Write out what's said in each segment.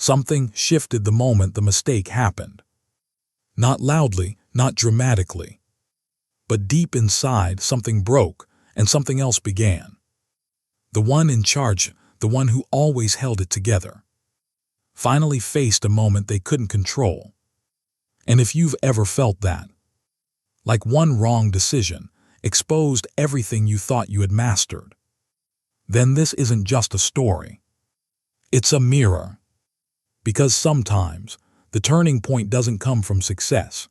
Something shifted the moment the mistake happened. Not loudly, not dramatically. But deep inside, something broke and something else began. The one in charge, the one who always held it together, finally faced a moment they couldn't control. And if you've ever felt that, like one wrong decision exposed everything you thought you had mastered, then this isn't just a story. It's a mirror. Because sometimes the turning point doesn't come from success.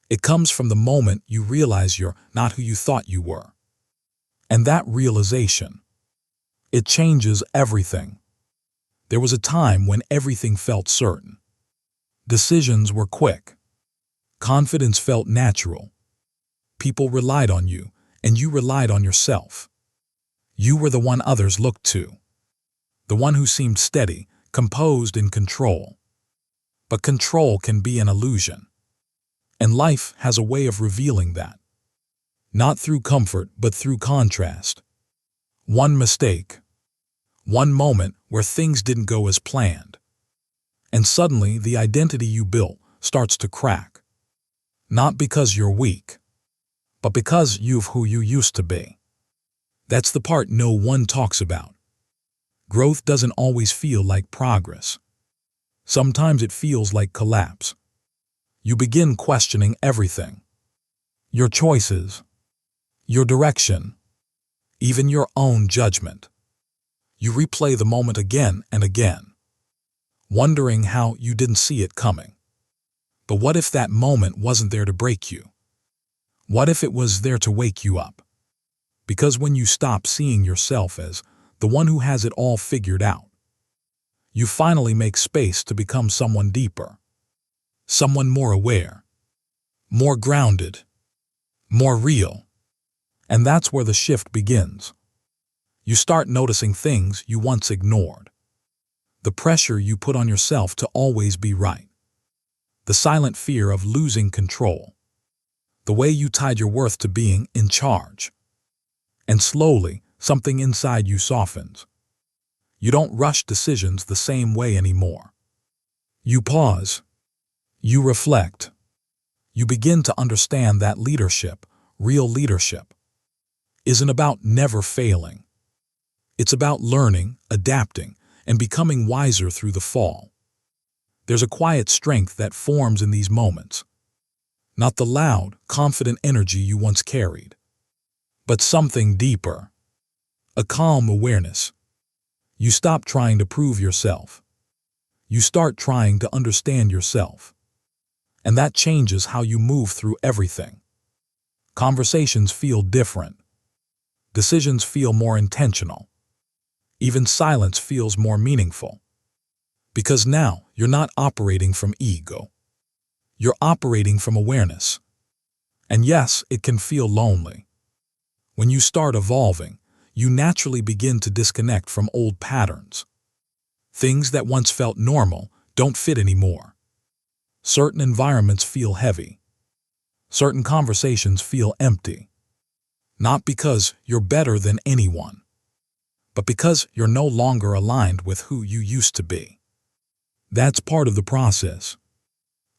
It comes from the moment you realize you're not who you thought you were. And that realization, it changes everything. There was a time when everything felt certain. Decisions were quick. Confidence felt natural. People relied on you, and you relied on yourself. You were the one others looked to. The one who seemed steady, composed, in control. But control can be an illusion. And life has a way of revealing that. Not through comfort, but through contrast. One mistake. One moment where things didn't go as planned. And suddenly the identity you built starts to crack. Not because you're weak, but because you've who you used to be. That's the part no one talks about. Growth doesn't always feel like progress. Sometimes it feels like collapse. You begin questioning everything. Your choices, your direction, even your own judgment. You replay the moment again and again, wondering how you didn't see it coming. But what if that moment wasn't there to break you? What if it was there to wake you up? Because when you stop seeing yourself as the one who has it all figured out, you finally make space to become someone deeper, someone more aware, more grounded, more real. And that's where the shift begins. You start noticing things you once ignored. The pressure you put on yourself to always be right. The silent fear of losing control. The way you tied your worth to being in charge. And slowly, something inside you softens. You don't rush decisions the same way anymore. You pause. You reflect. You begin to understand that leadership, real leadership, isn't about never failing. It's about learning, adapting, and becoming wiser through the fall. There's a quiet strength that forms in these moments. Not the loud, confident energy you once carried, but something deeper. A calm awareness. You stop trying to prove yourself. You start trying to understand yourself. And that changes how you move through everything. Conversations feel different. Decisions feel more intentional. Even silence feels more meaningful. Because now you're not operating from ego. You're operating from awareness. And yes, it can feel lonely. When you start evolving, you naturally begin to disconnect from old patterns. Things that once felt normal don't fit anymore. Certain environments feel heavy. Certain conversations feel empty. Not because you're better than anyone, but because you're no longer aligned with who you used to be. That's part of the process.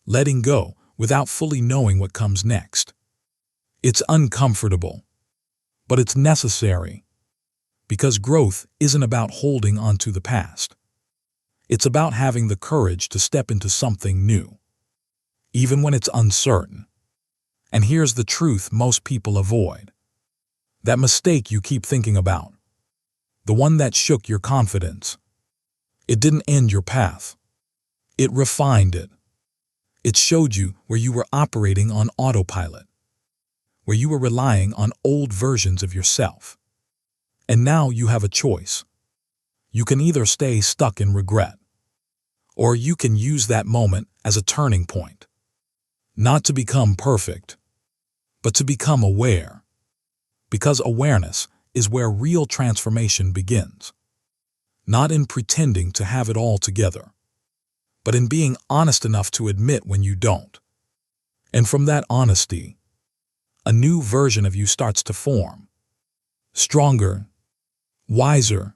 Letting go without fully knowing what comes next. It's uncomfortable, but it's necessary. Because growth isn't about holding on to the past. It's about having the courage to step into something new, even when it's uncertain. And here's the truth most people avoid. That mistake you keep thinking about. The one that shook your confidence. It didn't end your path. It refined it. It showed you where you were operating on autopilot, where you were relying on old versions of yourself. And now you have a choice. You can either stay stuck in regret, or you can use that moment as a turning point. Not to become perfect, but to become aware. Because awareness is where real transformation begins. Not in pretending to have it all together, but in being honest enough to admit when you don't. And from that honesty, a new version of you starts to form. Stronger, wiser,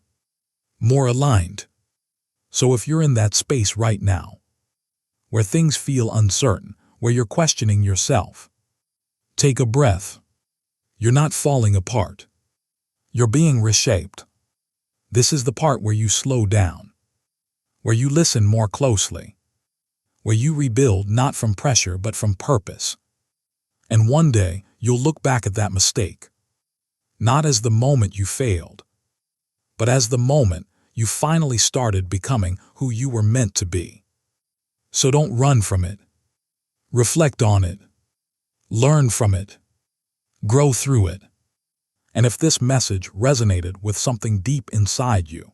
more aligned. So if you're in that space right now, where things feel uncertain, where you're questioning yourself, take a breath. You're not falling apart. You're being reshaped. This is the part where you slow down, where you listen more closely, where you rebuild not from pressure but from purpose. And one day, you'll look back at that mistake, not as the moment you failed, but as the moment you finally started becoming who you were meant to be. So don't run from it. Reflect on it. Learn from it. Grow through it. And if this message resonated with something deep inside you,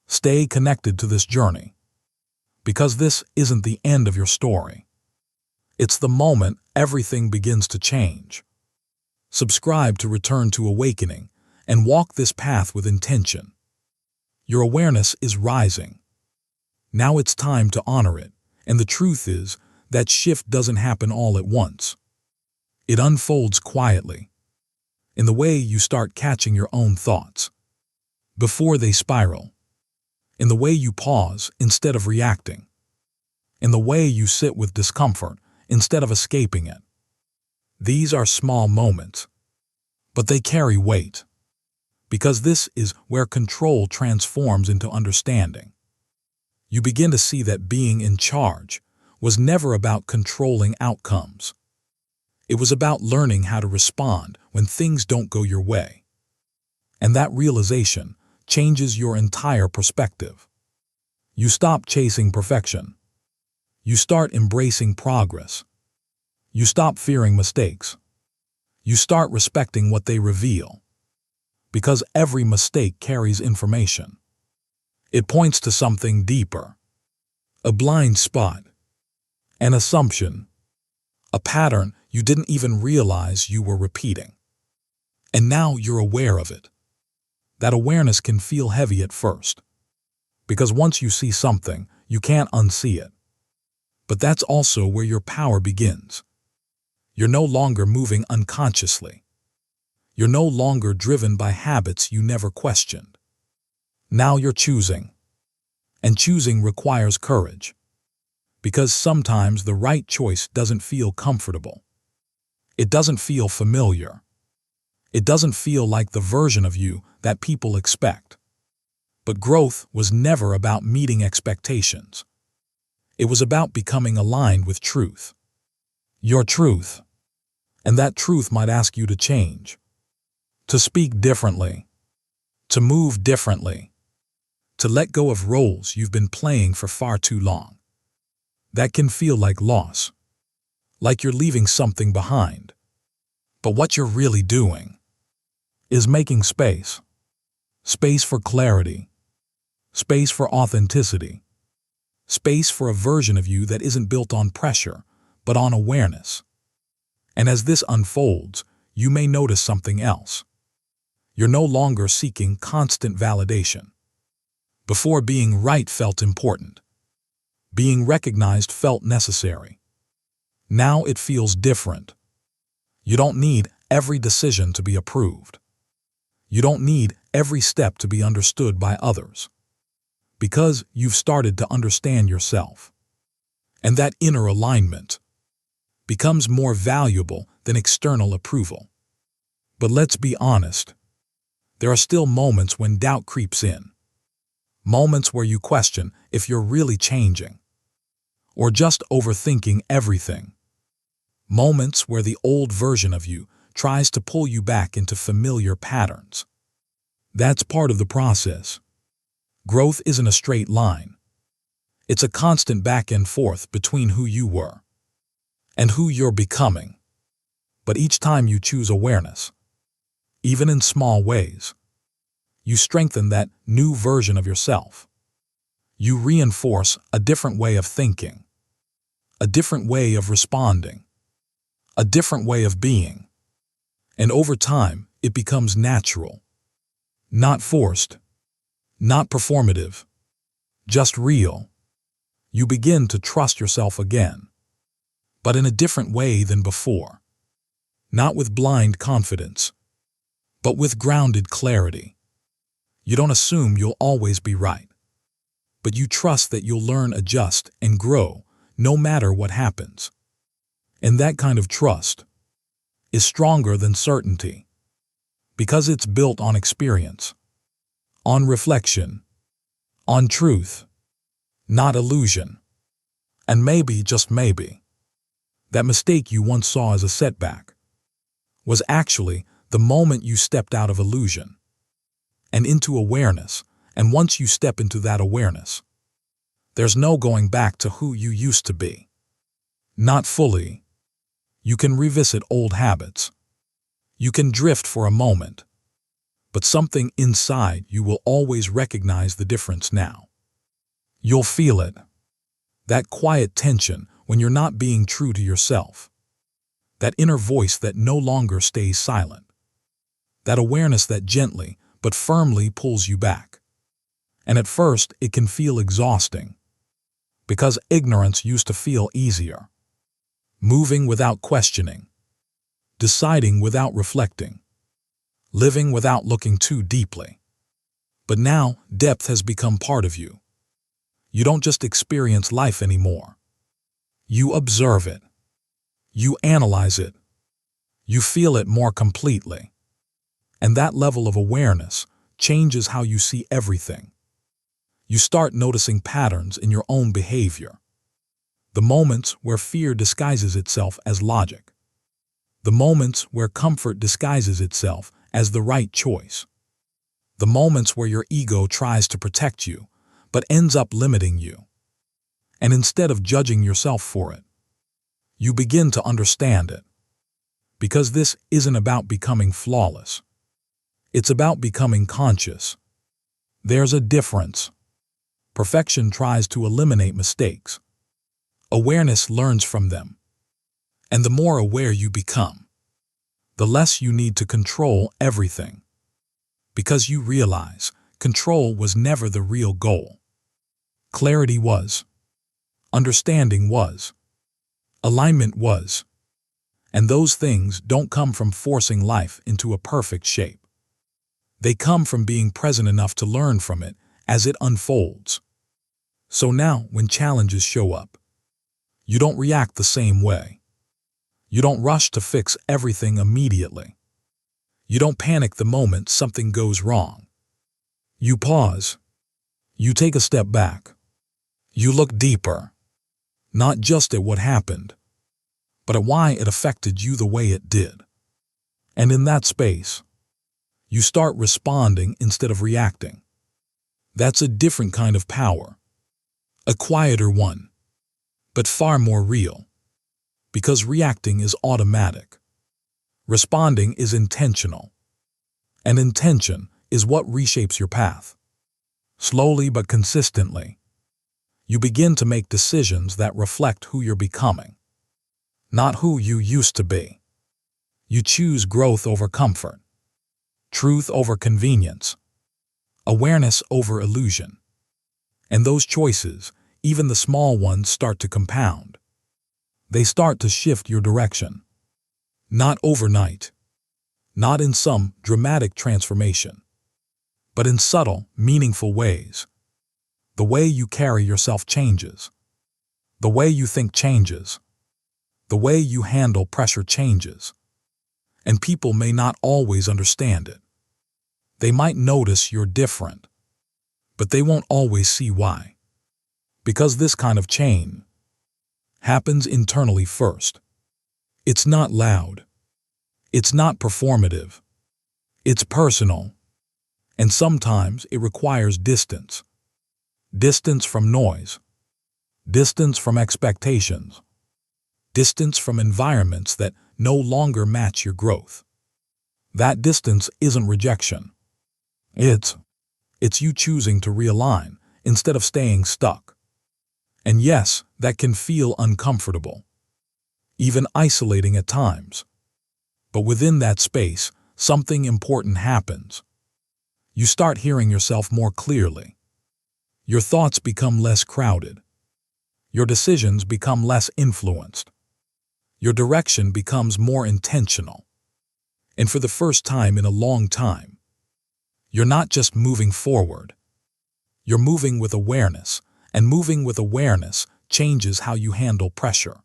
stay connected to this journey, because this isn't the end of your story. It's the moment everything begins to change. Subscribe to Return to Awakening and walk this path with intention. Your awareness is rising. Now it's time to honor it, and the truth is that shift doesn't happen all at once. It unfolds quietly, in the way you start catching your own thoughts before they spiral, in the way you pause instead of reacting, in the way you sit with discomfort instead of escaping it. These are small moments, but they carry weight, because this is where control transforms into understanding. You begin to see that being in charge was never about controlling outcomes. It was about learning how to respond when things don't go your way. And that realization changes your entire perspective. You stop chasing perfection. You start embracing progress. You stop fearing mistakes. You start respecting what they reveal. Because every mistake carries information. It points to something deeper. A blind spot. An assumption. A pattern you didn't even realize you were repeating. And now you're aware of it. That awareness can feel heavy at first, because once you see something, you can't unsee it. But that's also where your power begins. You're no longer moving unconsciously. You're no longer driven by habits you never questioned. Now you're choosing. And choosing requires courage. Because sometimes the right choice doesn't feel comfortable. It doesn't feel familiar. It doesn't feel like the version of you that people expect. But growth was never about meeting expectations. It was about becoming aligned with truth. Your truth. And that truth might ask you to change. To speak differently. To move differently. To let go of roles you've been playing for far too long. That can feel like loss. Like you're leaving something behind. But what you're really doing is making space. Space for clarity. Space for authenticity. Space for a version of you that isn't built on pressure, but on awareness. And as this unfolds, you may notice something else. You're no longer seeking constant validation. Before, being right felt important. Being recognized felt necessary. Now it feels different. You don't need every decision to be approved. You don't need every step to be understood by others. Because you've started to understand yourself. And that inner alignment becomes more valuable than external approval. But let's be honest. There are still moments when doubt creeps in. Moments where you question if you're really changing. Or just overthinking everything. Moments where the old version of you tries to pull you back into familiar patterns. That's part of the process. Growth isn't a straight line. It's a constant back and forth between who you were and who you're becoming. But each time you choose awareness, even in small ways, you strengthen that new version of yourself. You reinforce a different way of thinking, a different way of responding, a different way of being. And over time, it becomes natural. Not forced. Not performative. Just real. You begin to trust yourself again. But in a different way than before. Not with blind confidence, but with grounded clarity. You don't assume you'll always be right. but you trust that you'll learn, adjust, and grow no matter what happens. And that kind of trust is stronger than certainty because it's built on experience, on reflection, on truth, not illusion. And maybe, just maybe, that mistake you once saw as a setback was actually the moment you stepped out of illusion and into awareness. And once you step into that awareness, there's no going back to who you used to be. Not fully. You can revisit old habits. You can drift for a moment. But something inside you will always recognize the difference now. You'll feel it. That quiet tension when you're not being true to yourself. That inner voice that no longer stays silent. That awareness that gently but firmly pulls you back. And at first it can feel exhausting. Because ignorance used to feel easier. Moving without questioning. Deciding without reflecting. Living without looking too deeply. But now depth has become part of you. You don't just experience life anymore. You observe it. You analyze it. You feel it more completely. And that level of awareness changes how you see everything. You start noticing patterns in your own behavior. The moments where fear disguises itself as logic. The moments where comfort disguises itself as the right choice. The moments where your ego tries to protect you, but ends up limiting you. And instead of judging yourself for it, you begin to understand it. Because this isn't about becoming flawless. It's about becoming conscious. There's a difference. Perfection tries to eliminate mistakes. Awareness learns from them. And the more aware you become, the less you need to control everything. Because you realize control was never the real goal. Clarity was. Understanding was. Alignment was. And those things don't come from forcing life into a perfect shape. They come from being present enough to learn from it as it unfolds. So now, when challenges show up, you don't react the same way. You don't rush to fix everything immediately. You don't panic the moment something goes wrong. You pause. You take a step back. You look deeper. Not just at what happened, but at why it affected you the way it did. And in that space, you start responding instead of reacting. That's a different kind of power. A quieter one, but far more real. Because reacting is automatic. Responding is intentional. And intention is what reshapes your path. Slowly but consistently, you begin to make decisions that reflect who you're becoming, not who you used to be. You choose growth over comfort, truth over convenience, awareness over illusion. And those choices, even the small ones, start to compound. They start to shift your direction. Not overnight, not in some dramatic transformation, but in subtle, meaningful ways. The way you carry yourself changes. The way you think changes. The way you handle pressure changes. And people may not always understand it. They might notice you're different, but they won't always see why. Because this kind of change happens internally first. It's not loud. It's not performative. It's personal. And sometimes it requires distance. Distance from noise. Distance from expectations. Distance from environments that no longer match your growth. That distance isn't rejection. It's you choosing to realign instead of staying stuck. And yes, that can feel uncomfortable, even isolating at times. But within that space, something important happens. You start hearing yourself more clearly. Your thoughts become less crowded. Your decisions become less influenced. Your direction becomes more intentional. And for the first time in a long time, you're not just moving forward. You're moving with awareness, and moving with awareness changes how you handle pressure.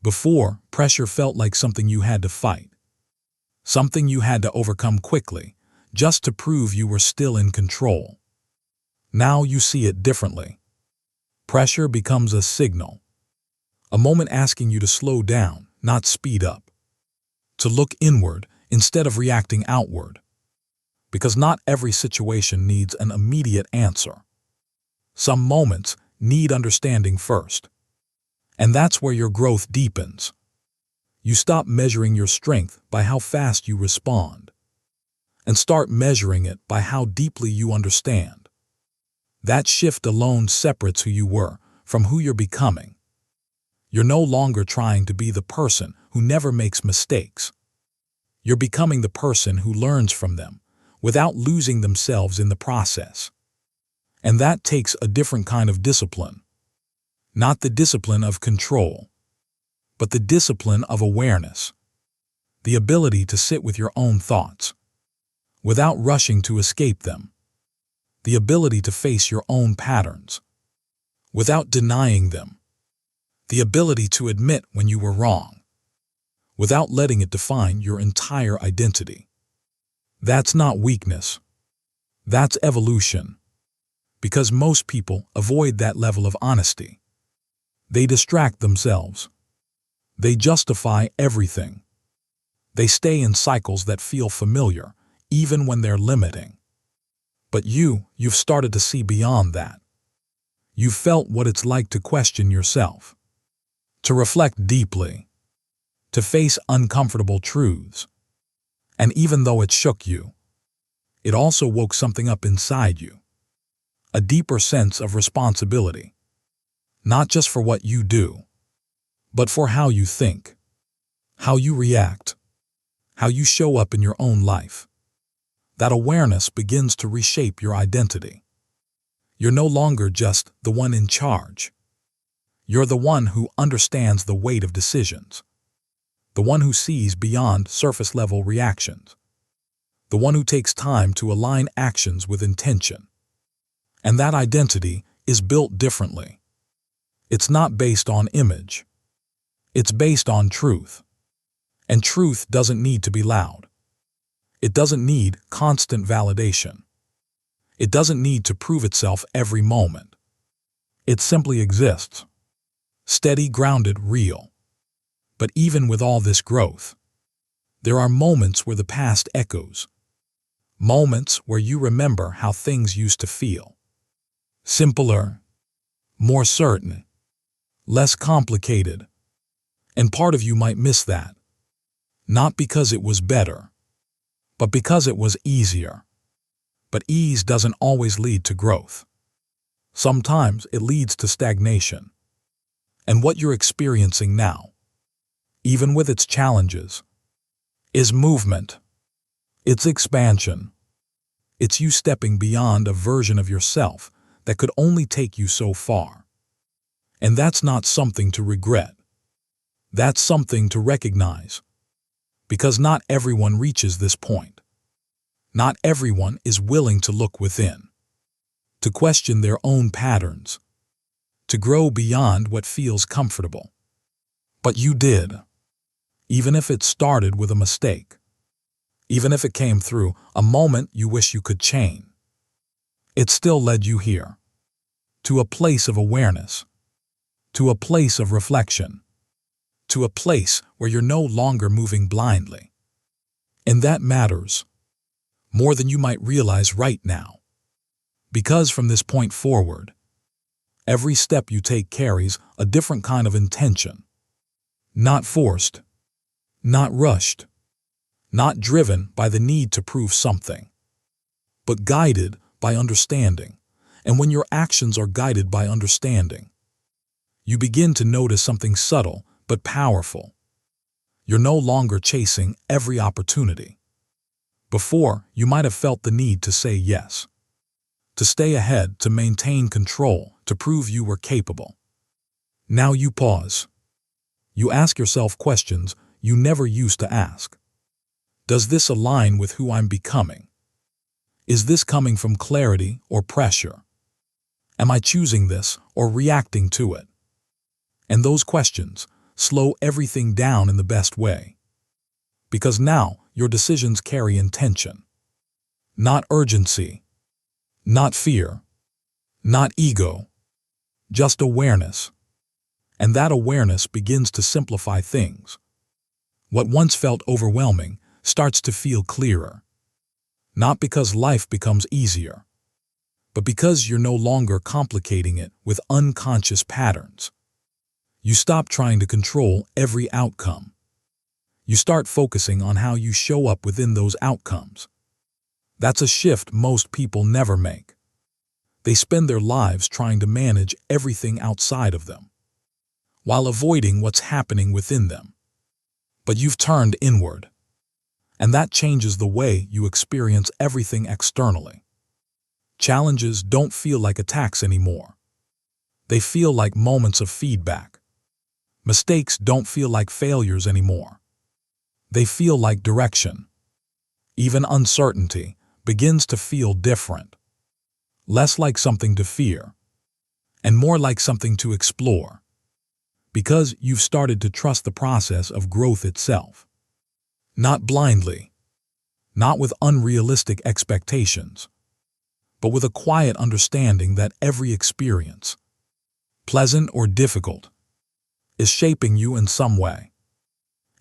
Before, pressure felt like something you had to fight, something you had to overcome quickly, just to prove you were still in control. Now you see it differently. Pressure becomes a signal, a moment asking you to slow down, not speed up, to look inward instead of reacting outward. Because not every situation needs an immediate answer. Some moments need understanding first. And that's where your growth deepens. You stop measuring your strength by how fast you respond, and start measuring it by how deeply you understand. That shift alone separates who you were from who you're becoming. You're no longer trying to be the person who never makes mistakes. You're becoming the person who learns from them without losing themselves in the process. And that takes a different kind of discipline. Not the discipline of control, but the discipline of awareness. The ability to sit with your own thoughts without rushing to escape them. The ability to face your own patterns without denying them. The ability to admit when you were wrong without letting it define your entire identity. That's not weakness. That's evolution. Because most people avoid that level of honesty. They distract themselves. They justify everything. They stay in cycles that feel familiar, even when they're limiting. But you've started to see beyond that. You've felt what it's like to question yourself, to reflect deeply, to face uncomfortable truths. And even though it shook you, it also woke something up inside you. A deeper sense of responsibility. Not just for what you do, but for how you think, how you react, how you show up in your own life. That awareness begins to reshape your identity. You're no longer just the one in charge. You're the one who understands the weight of decisions, the one who sees beyond surface-level reactions, the one who takes time to align actions with intention. And that identity is built differently. It's not based on image. It's based on truth. And truth doesn't need to be loud. It doesn't need constant validation. It doesn't need to prove itself every moment. It simply exists. Steady, grounded, real. But even with all this growth, there are moments where the past echoes. Moments where you remember how things used to feel. Simpler, more certain, less complicated. And part of you might miss that. Not because it was better, but because it was easier. But ease doesn't always lead to growth. Sometimes it leads to stagnation. And what you're experiencing now, even with its challenges, is movement. It's expansion. It's you stepping beyond a version of yourself that could only take you so far. And that's not something to regret. That's something to recognize. Because not everyone reaches this point. Not everyone is willing to look within, to question their own patterns, to grow beyond what feels comfortable. But you did, even if it started with a mistake, even if it came through a moment you wish you could change. It still led you here, to a place of awareness, to a place of reflection, to a place where you're no longer moving blindly. And that matters more than you might realize right now. Because from this point forward, every step you take carries a different kind of intention. Not forced, not rushed, not driven by the need to prove something, but guided by understanding. And when your actions are guided by understanding, you begin to notice something subtle but powerful. You're no longer chasing every opportunity. Before, you might have felt the need to say yes, to stay ahead, to maintain control, to prove you were capable. Now you pause. You ask yourself questions you never used to ask. Does this align with who I'm becoming? Is this coming from clarity or pressure? Am I choosing this or reacting to it? And those questions slow everything down in the best way. Because now your decisions carry intention, not urgency, not fear, not ego, just awareness. And that awareness begins to simplify things. What once felt overwhelming starts to feel clearer. Not because life becomes easier, but because you're no longer complicating it with unconscious patterns. You stop trying to control every outcome. You start focusing on how you show up within those outcomes. That's a shift most people never make. They spend their lives trying to manage everything outside of them, while avoiding what's happening within them. But you've turned inward, and that changes the way you experience everything externally. Challenges don't feel like attacks anymore. They feel like moments of feedback. Mistakes don't feel like failures anymore. They feel like direction. Even uncertainty begins to feel different. Less like something to fear, and more like something to explore. Because you've started to trust the process of growth itself. Not blindly, not with unrealistic expectations, but with a quiet understanding that every experience, pleasant or difficult, is shaping you in some way.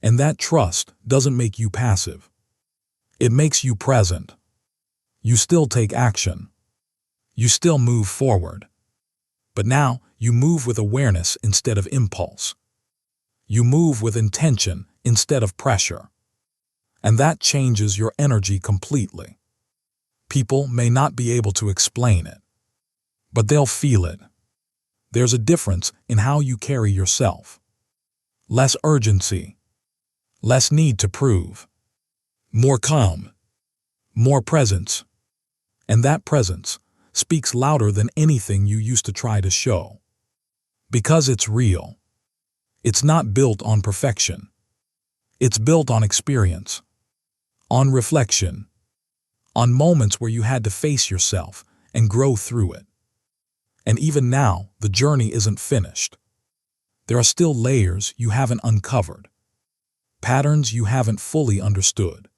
And that trust doesn't make you passive. It makes you present. You still take action. You still move forward. But now you move with awareness instead of impulse. You move with intention instead of pressure. And that changes your energy completely. People may not be able to explain it, but they'll feel it. There's a difference in how you carry yourself. Less urgency, less need to prove, more calm, more presence. And that presence speaks louder than anything you used to try to show. Because it's real. It's not built on perfection. It's built on experience, on reflection, on moments where you had to face yourself and grow through it. And even now, the journey isn't finished. There are still layers you haven't uncovered, patterns you haven't fully understood,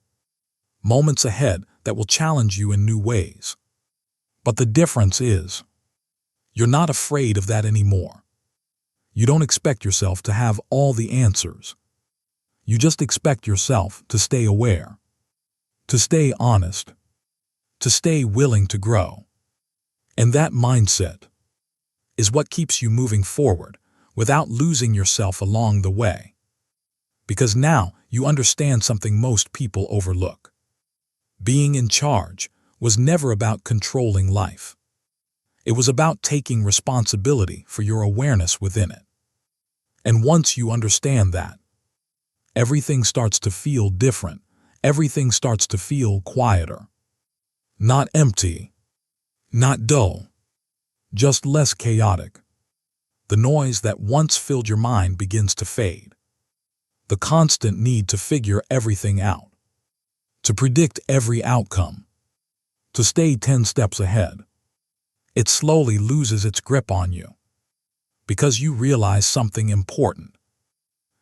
moments ahead that will challenge you in new ways. But the difference is, you're not afraid of that anymore. You don't expect yourself to have all the answers. You just expect yourself to stay aware, to stay honest, to stay willing to grow. And that mindset is what keeps you moving forward without losing yourself along the way. Because now you understand something most people overlook. Being in charge was never about controlling life. It was about taking responsibility for your awareness within it. And once you understand that, everything starts to feel different. Everything starts to feel quieter. Not empty, not dull, just less chaotic. The noise that once filled your mind begins to fade. The constant need to figure everything out, to predict every outcome, to stay 10 steps ahead. It slowly loses its grip on you, because you realize something important.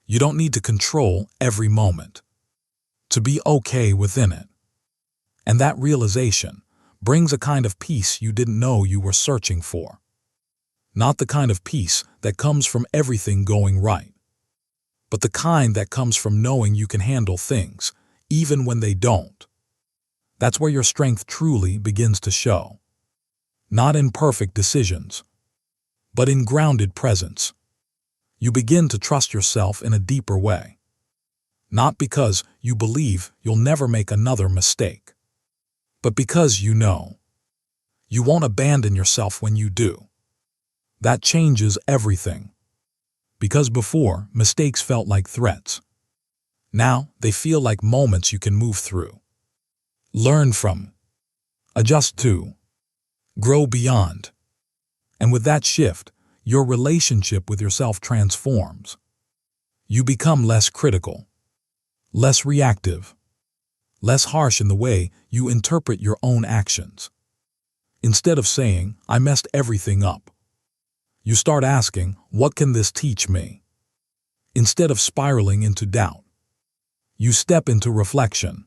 You don't need to control every moment, to be okay within it. And that realization brings a kind of peace you didn't know you were searching for. Not the kind of peace that comes from everything going right, but the kind that comes from knowing you can handle things, even when they don't. That's where your strength truly begins to show. Not in perfect decisions, but in grounded presence. You begin to trust yourself in a deeper way. Not because you believe you'll never make another mistake, but because you know you won't abandon yourself when you do. That changes everything. Because before, mistakes felt like threats. Now, they feel like moments you can move through, learn from, adjust to, grow beyond. And with that shift, your relationship with yourself transforms. You become less critical, less reactive, less harsh in the way you interpret your own actions. Instead of saying, I messed everything up, you start asking, what can this teach me? Instead of spiraling into doubt, you step into reflection.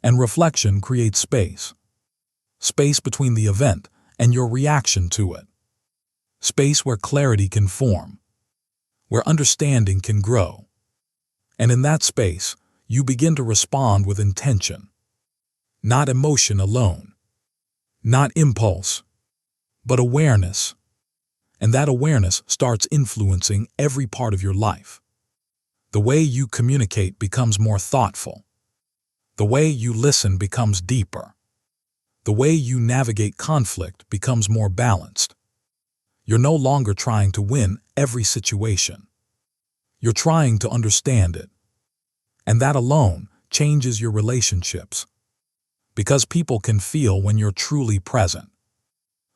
And reflection creates space. Space between the event and your reaction to it. Space where clarity can form, where understanding can grow. And in that space, you begin to respond with intention. Not emotion alone, not impulse, but awareness. And that awareness starts influencing every part of your life. The way you communicate becomes more thoughtful. The way you listen becomes deeper. The way you navigate conflict becomes more balanced. You're no longer trying to win every situation. You're trying to understand it. And that alone changes your relationships. Because people can feel when you're truly present.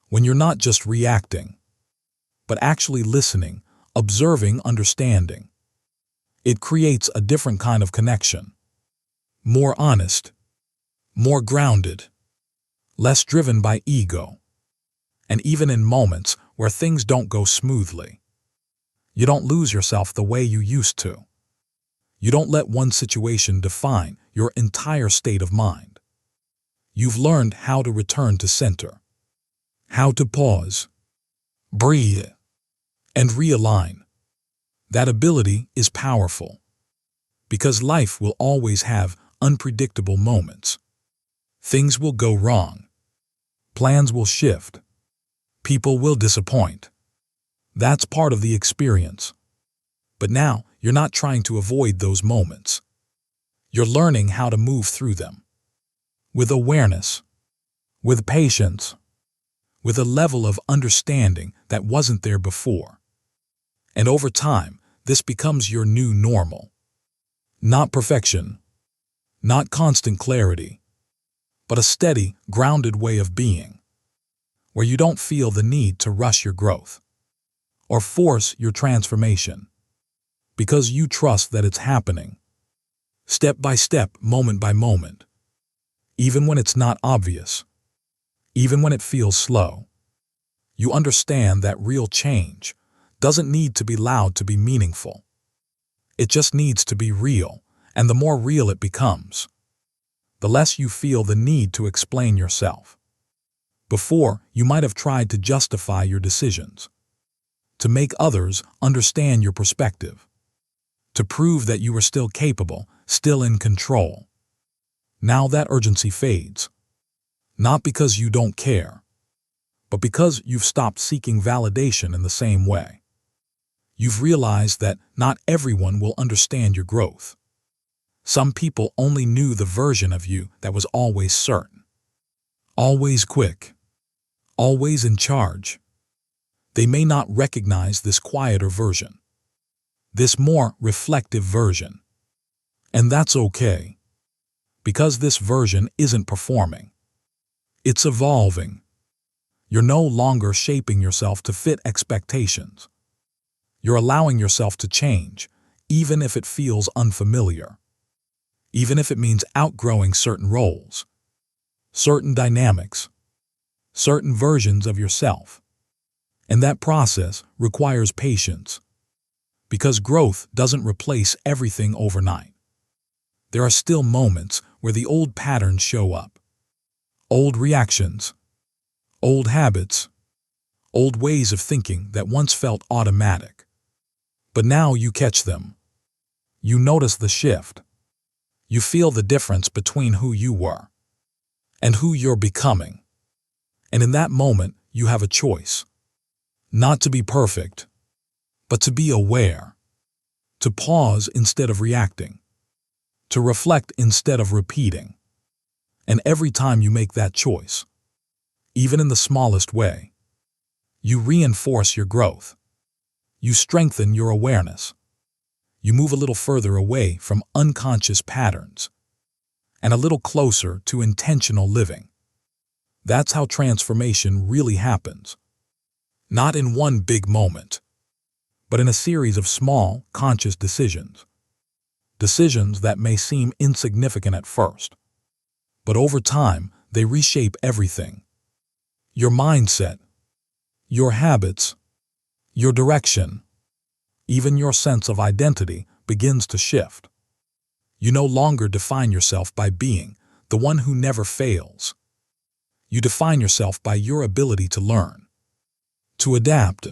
When you're not just reacting, but actually listening, observing, understanding. It creates a different kind of connection. More honest, more grounded, less driven by ego. And even in moments where things don't go smoothly, you don't lose yourself the way you used to. You don't let one situation define your entire state of mind. You've learned how to return to center, how to pause, breathe, and realign. That ability is powerful, because life will always have unpredictable moments. Things will go wrong. Plans will shift. People will disappoint. That's part of the experience. But now, you're not trying to avoid those moments. You're learning how to move through them. With awareness, with patience, with a level of understanding that wasn't there before. And over time, this becomes your new normal. Not perfection, not constant clarity, but a steady, grounded way of being, where you don't feel the need to rush your growth or force your transformation, because you trust that it's happening, step by step, moment by moment, even when it's not obvious, even when it feels slow. You understand that real change doesn't need to be loud to be meaningful. It just needs to be real, and the more real it becomes, the less you feel the need to explain yourself. Before, you might have tried to justify your decisions, to make others understand your perspective, to prove that you were still capable, still in control. Now that urgency fades, not because you don't care, but because you've stopped seeking validation in the same way. You've realized that not everyone will understand your growth. Some people only knew the version of you that was always certain, always quick, always in charge. They may not recognize this quieter version, this more reflective version. And that's okay, because this version isn't performing. It's evolving. You're no longer shaping yourself to fit expectations. You're allowing yourself to change, even if it feels unfamiliar, even if it means outgrowing certain roles, certain dynamics, certain versions of yourself. And that process requires patience, because growth doesn't replace everything overnight. There are still moments where the old patterns show up, old reactions, old habits, old ways of thinking that once felt automatic. But now you catch them. You notice the shift. You feel the difference between who you were and who you're becoming. And in that moment, you have a choice. Not to be perfect, but to be aware. To pause instead of reacting. To reflect instead of repeating. And every time you make that choice, even in the smallest way, you reinforce your growth. You strengthen your awareness. You move a little further away from unconscious patterns and a little closer to intentional living. That's how transformation really happens. Not in one big moment, but in a series of small, conscious decisions. Decisions that may seem insignificant at first, but over time, they reshape everything. your mindset, your habits, your direction, even your sense of identity begins to shift. You no longer define yourself by being the one who never fails. You define yourself by your ability to learn, to adapt,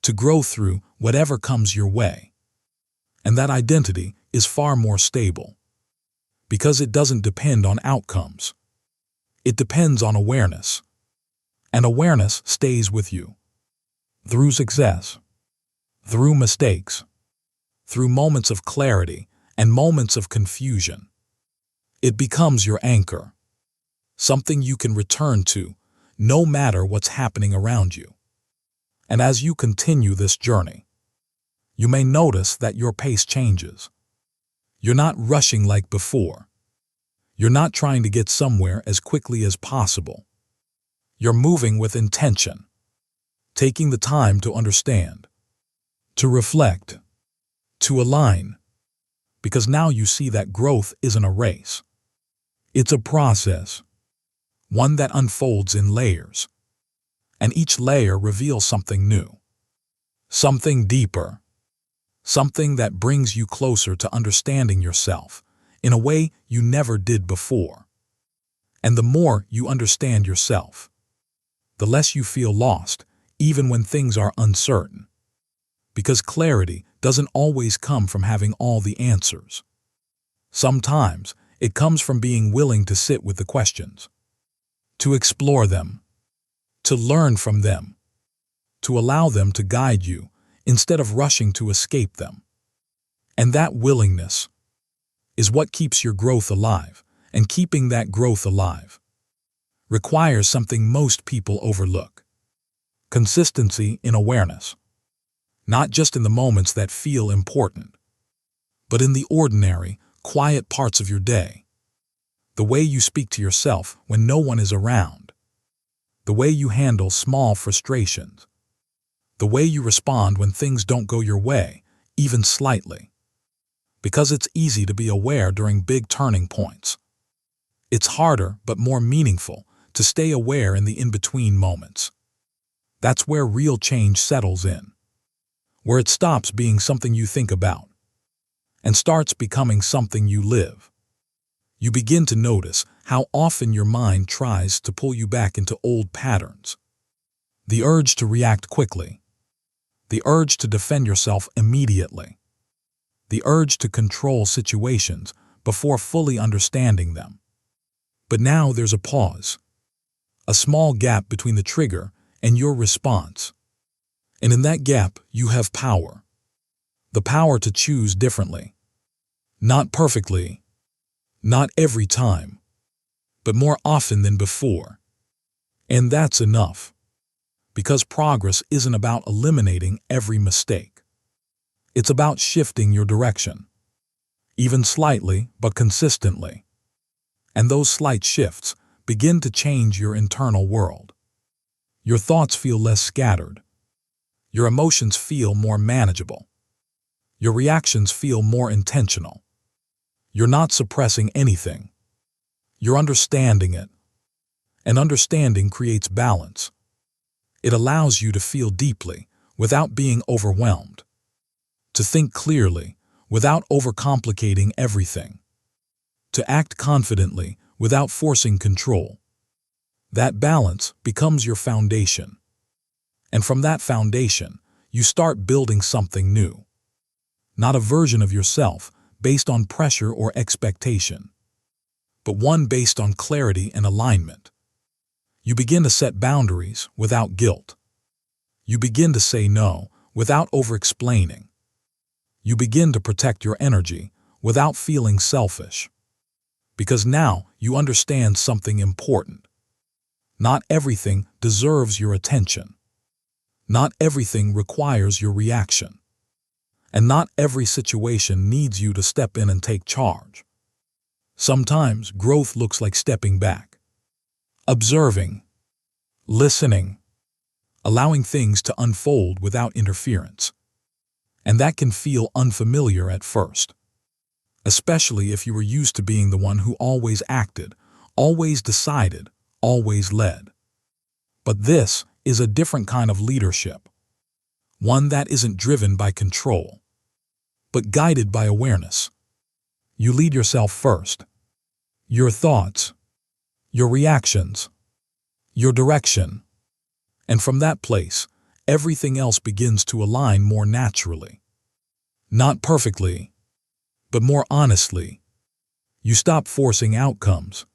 to grow through whatever comes your way. And that identity is far more stable because it doesn't depend on outcomes. It depends on awareness. And awareness stays with you through success, through mistakes, through moments of clarity and moments of confusion. It becomes your anchor, something you can return to no matter what's happening around you. And as you continue this journey, you may notice that your pace changes. You're not rushing like before. You're not trying to get somewhere as quickly as possible. You're moving with intention, taking the time to understand, to reflect, to align, because now you see that growth isn't a race. It's a process, one that unfolds in layers, and each layer reveals something new, something deeper, something that brings you closer to understanding yourself in a way you never did before. And the more you understand yourself, the less you feel lost, even when things are uncertain. Because clarity doesn't always come from having all the answers. Sometimes it comes from being willing to sit with the questions, to explore them, to learn from them, to allow them to guide you instead of rushing to escape them. And that willingness is what keeps your growth alive, and keeping that growth alive requires something most people overlook: consistency in awareness. Not just in the moments that feel important, but in the ordinary, quiet parts of your day. The way you speak to yourself when no one is around. The way you handle small frustrations. The way you respond when things don't go your way, even slightly. Because it's easy to be aware during big turning points. It's harder but more meaningful to stay aware in the in-between moments. That's where real change settles in. Where it stops being something you think about and starts becoming something you live. You begin to notice how often your mind tries to pull you back into old patterns. The urge to react quickly. The urge to defend yourself immediately. The urge to control situations before fully understanding them. But now there's a pause. A small gap between the trigger and your response. And in that gap, you have power. The power to choose differently. Not perfectly. Not every time. But more often than before. And that's enough. Because progress isn't about eliminating every mistake. It's about shifting your direction. Even slightly, but consistently. And those slight shifts begin to change your internal world. Your thoughts feel less scattered. Your emotions feel more manageable. Your reactions feel more intentional. You're not suppressing anything. You're understanding it. And understanding creates balance. It allows you to feel deeply without being overwhelmed. To think clearly without overcomplicating everything. To act confidently without forcing control. That balance becomes your foundation. And from that foundation, you start building something new. Not a version of yourself based on pressure or expectation, but one based on clarity and alignment. You begin to set boundaries without guilt. You begin to say no without over-explaining. You begin to protect your energy without feeling selfish. Because now you understand something important. Not everything deserves your attention. Not everything requires your reaction. And not every situation needs you to step in and take charge. Sometimes growth looks like stepping back, observing, listening, allowing things to unfold without interference. And that can feel unfamiliar at first, especially if you were used to being the one who always acted, always decided, always led. But this is a different kind of leadership, one that isn't driven by control, but guided by awareness. You lead yourself first. Your thoughts, your reactions, your direction. And from that place, everything else begins to align more naturally. Not perfectly, but more honestly. You stop forcing outcomes.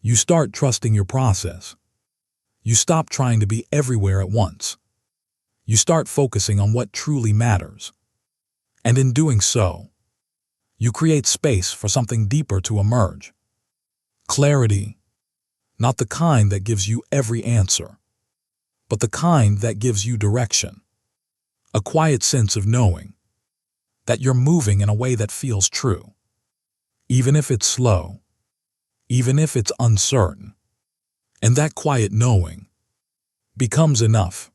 You start trusting your process. You stop trying to be everywhere at once. You start focusing on what truly matters. And in doing so, you create space for something deeper to emerge. Clarity, not the kind that gives you every answer, but the kind that gives you direction. A quiet sense of knowing that you're moving in a way that feels true, even if it's slow, even if it's uncertain. And that quiet knowing becomes enough.